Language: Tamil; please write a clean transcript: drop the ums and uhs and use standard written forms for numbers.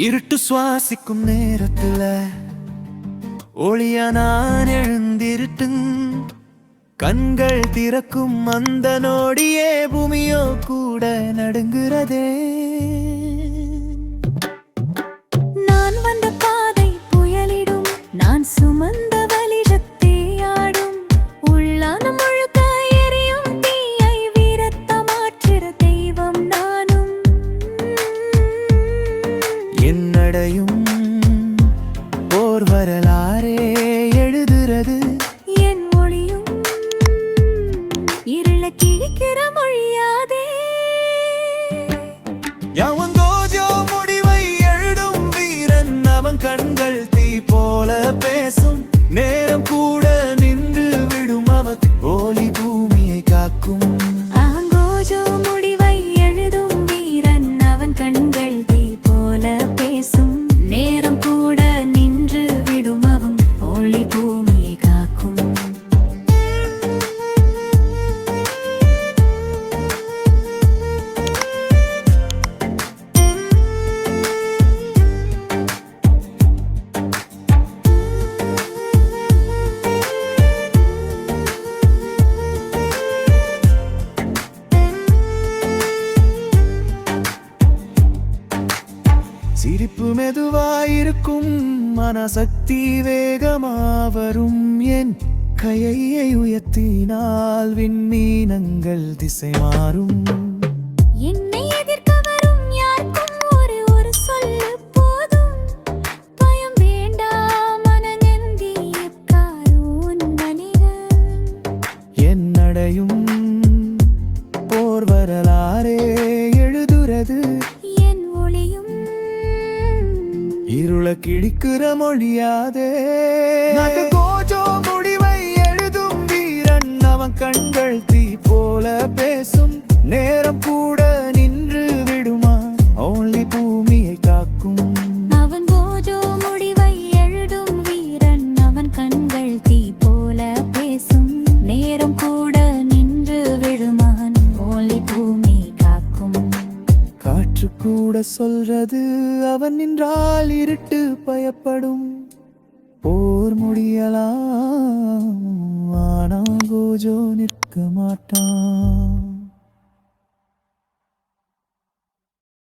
இருட்டு சுவாசிக்கும் நேரத்துல ஒளியா நான் எழுந்திருட்டுங் கண்கள் திறக்கும் அந்த நோடியே பூமியோ கூட நடுங்குறதே. நான் வந்த பாதை புயலிடும், நான் சுமந்த வலிடத்தே ஆடும், உள்ளான முழுக்க எரியும் தீயை வீரத்தமாற்றுற தெய்வம் நானும். என்னடையும் ஓர் வரலாறே எழுதுறது, என் மொழியும் இருள கிழிக்கிற மொழியாதே. யாவங்கோஜோ முடிவை எழுதும் வீரன், அவன் கண்கள் தீ போல பேசும், நேரம் கூட நின்று விடும் அவன் ஒளி பூமியை காக்கும். ஆங்கோஜோ முடிவை எழுதும் வீரன், அவன் கண்கள் தீ போல பேசும், நேரம் கூட நின்று விடும் அவன் ஒளி பூமியை காக்கும். சிரிப்பு மெதுவாயிருக்கும், மனசக்தி வேகமா வரும், என் கையை உயர்த்தினால் விண்மீனங்கள் திசை மாறும். என்னை எதிர்க்க வரும் யாருக்கும் ஒரு சொல்லு போதும், பயம் வேண்டாம் மனநெந்தி எக்காரும் மனிதன். என் நடையும் போர் வரலாறே எழுதுறது, என் ஒளியும் இருள கிழிக்கிற மொழியாதே. கோஜோ முடிவை எழுதும் வீரன், அவன் கண்கள் தீ போல பேசும், நேரம் கூட நின்று விடுமா ஒளி பூமியை காக்கும். அவன் போஜோ முடிவை எழுதும் வீரன், அவன் கண்கள் தீ போல பேசும், நேரம் கூட நின்று விடுமான் ஒளி பூமி காக்கும். காற்று கூட சொல்றது, அவன் நின்றால் இருட்டு பயப்படும், போர் முடியலாம் ஆனா கோஜோ நிற்க மாட்டான்.